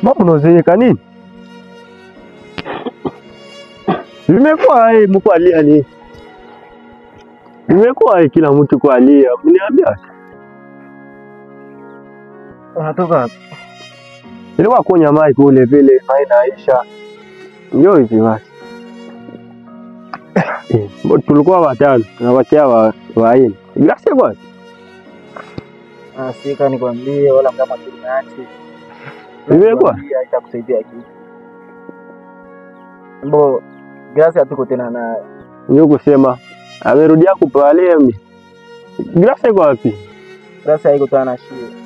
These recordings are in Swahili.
Mambo unazeeka nini? Nimekuwa mkwalia ni. Nimekuwa kila mtu kwalia. Mniambia. Unatoka wapi? Nilikuwa kunywa maji kule vile inaisha. Ndio hivi basi. Tulikuwa watano, tunawatia waini. Glasi kwa? Sika nikwambie wala kama tumeachi. Nimekuwa itakusaidia kitu. Mbo glasi hatuko tena na ndio kusema amerudia kupalia mimi. Glasi kwa wapi? Glasi haiko tena na shida.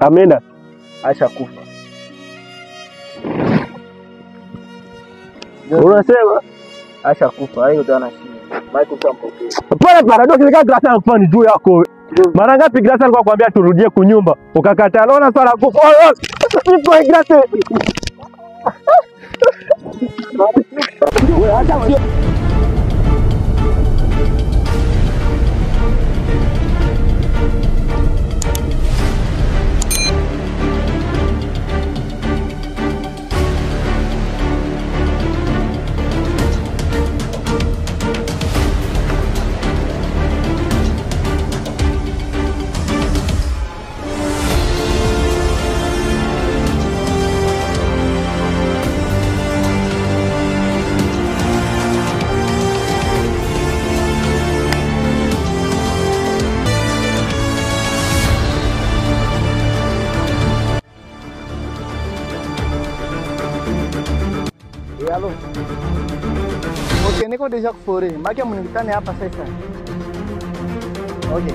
Ameenda acha kufa. Unasema acha kufa, haiko tena na shida. Michael Sampoke. Pale paradox nika glasi anafanya juu yako. Mara ngapi glasi alikuwa kwambia turudie kunyumba? Ukakataa. Unaona swala kufa. Ipo glasi. Wewe acha Alô? Ok, niko deja kufore. Maki mnikutane hapa sasa. Ok.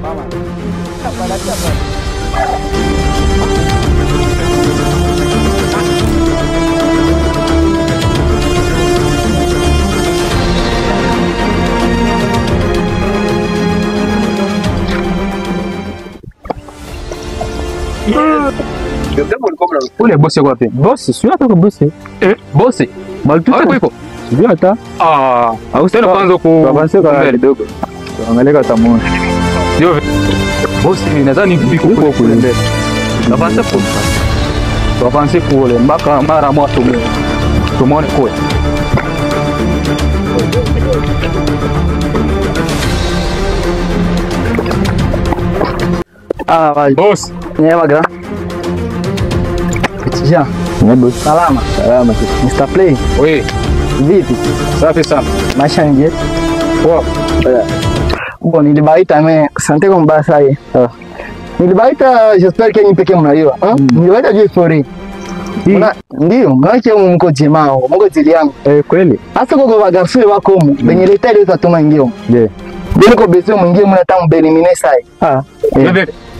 Mama. Hapa hapa. Ule bosi kwa wapi? bosi, sio hata kwa bosi. Bosi. Maltuta iko. Sio hata. Au tena kwanza avanse kwa kidogo. Angalia tamuona. Ndio. Bosi nadhani biko huko kule mbele. Avanse kwa. Avanse kule mpaka mara moto mwe. Tumone kule. Boss. Nyema gra. Ja. Ndio. Salama. Salama. Mr. Play. Wewe. Vipi? Safi sana. Maisha nje. Poa. Bon, nilibaita mais santé comme ça ça y est. Nilibaita j'espère que ni peke mnaiwa. Nilibaita juu story. Ndio, ngache mko jemao, mko jili yangu. Kweli. Hasa kwa bagarsu wako mu, benye leta ile tatuma ngio. Ndio ko bezo mwingine mnatamu belimine sai.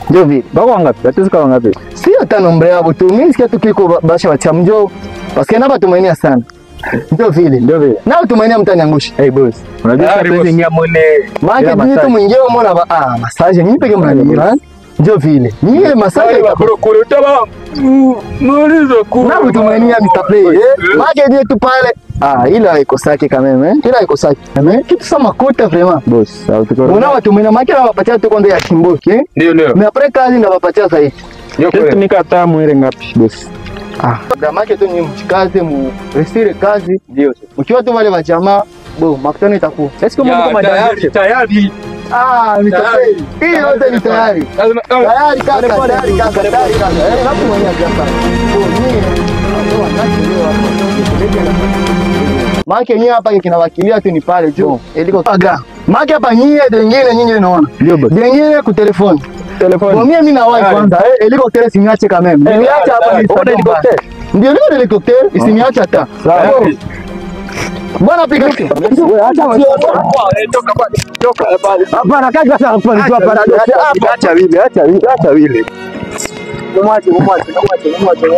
Ndio vipi? Bako wangapi? Tatizo wangapi? Si hata nombre yao tu. Mimi sikia tu kiko basha wa chamjo. Paske na batumainia sana. Ndio vile. Na utumainia mtaniangusha. Boss. Unajua sasa ingia mone. Maana ndio tu mwingine umeona massage mimi peke mnaniona. Ndio vile. Niye massage ya kule utaba. Muulize ku. Na utumainia Mr. Play. Maana ndio tu pale. Ila haiko saki kama mimi. Ila haiko saki. Kitu sama kota vraiment. Boss. Unaona watu mwenye maana wapatia tu kondo ya Kimboki, Ndio. Mais après kazi ndio wapatia sasa hivi. Kitu nikata mwere ngapi boss? Gamake tu ni mchikaze mu resire kazi. Ndio. Mkiwa tu wale wa jamaa, makutano itakuwa. Sasa kama mko madani tayari. Mitafeli. Hii yote ni tayari. Tayari kaka, tayari kaka. Hapo mwenye hapa. Maki nyie hapa kinawakilia tu ni pale juu. Eliko aga. Maki hapa nyie nyingine naona. Nyingine ku telefoni. Kwa mimi na wifi kwanza. Helicopter siniache kama mimi. Niacha hapa ni helicopter. Ndio helicopter isiniache hata. Bwana piga. Wewe acha toka pale. Hapana kazi sasa hapa ni hapa. Acha vile. Mwache.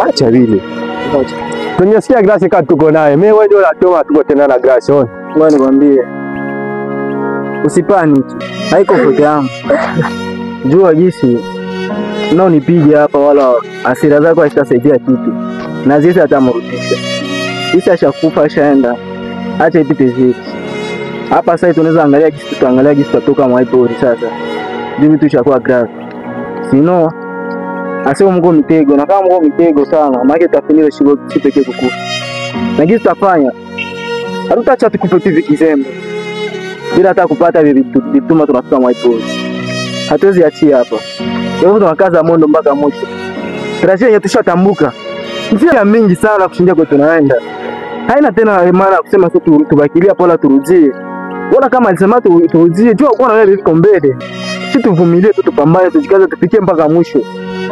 Acha vile. Tunyesikia glasi kati tuko naye. Mimi wewe ndio unatoma tuko tena na glasi. Wewe nikwambie. Usipani. Haiko foto yangu. Jua jinsi nao nipige hapa wala hasira zako hazitasaidia kitu. Na sisi atamrudisha. Sisi ashakufa ashaenda. Acha ipite ziki. Hapa sasa tunaweza angalia kitu tutatoka mwaipori sasa. Ndio vitu chakuwa grave. Sino Asio mko mitego na kama mko mitego sana, maana tutafinile shigo sipeke kukufa. Na kitu tutafanya. Hatutaacha tukupe hivi kizembe. Bila hata kupata vituma tunafika mwaipori. Hatuwezi achia hapa. Leo tunakaza mondo mpaka mwisho. Trajectory yetu tushatambuka. Njia mingi sana kushindia kwa tunaenda. Haina tena maana kusema sisi tubakilia pola turudie. Bora kama alisema turudie, jua uko na wewe viko mbele. Sisi tuvumilie tu, tupambane, tujikaze, tufikie mpaka mwisho.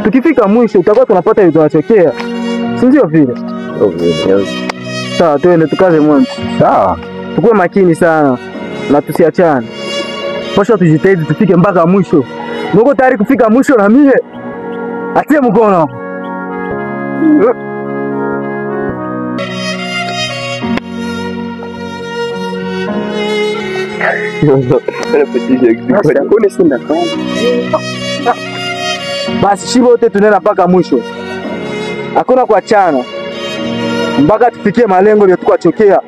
Tukifika mwisho tutakuwa tunapata vitu tunachokea. Si ndio vile? Sawa, twende tukaze mwanzo. Sawa. Tukue makini sana na tusiachane. Posho tujitahidi tufike mpaka mwisho. Mungu tayari kufika mwisho na mie. Atie mkono. Basi shibo wote tunaenda mpaka mwisho. Hakuna kuachana. Mpaka tufikie malengo yetu tukachokea.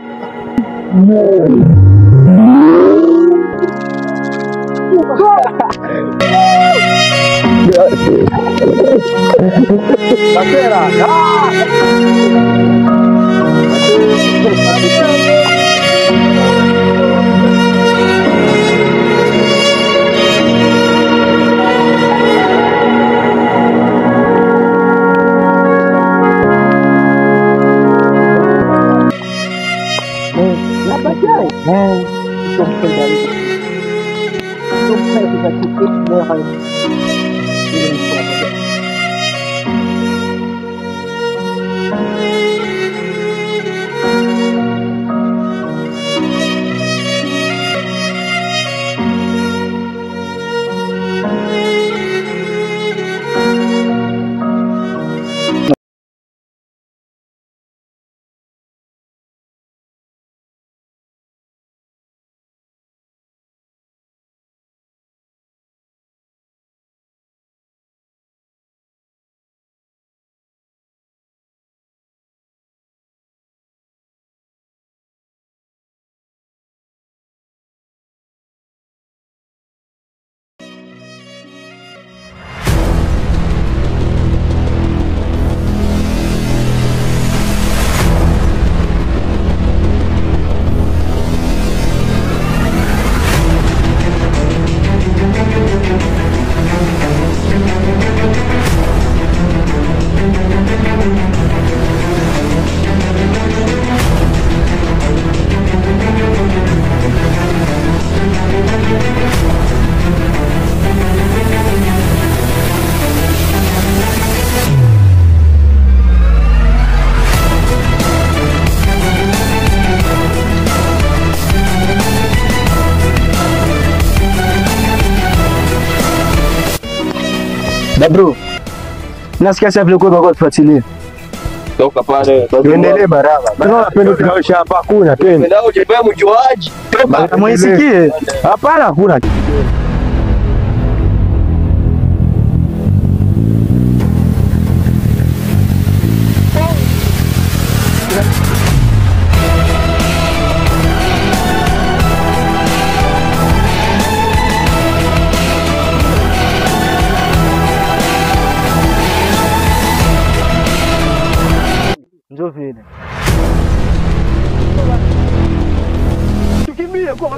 Bro, nasikia sasa vile kwa tufuatilie. Toka pale. Tuendelee barabara. Bana napenda tunaosha hapa hakuna tena. Ndio ujipea mjuaji. Toka mwisikie. Hapana hakuna. Njoo vile. Tukimbie kwa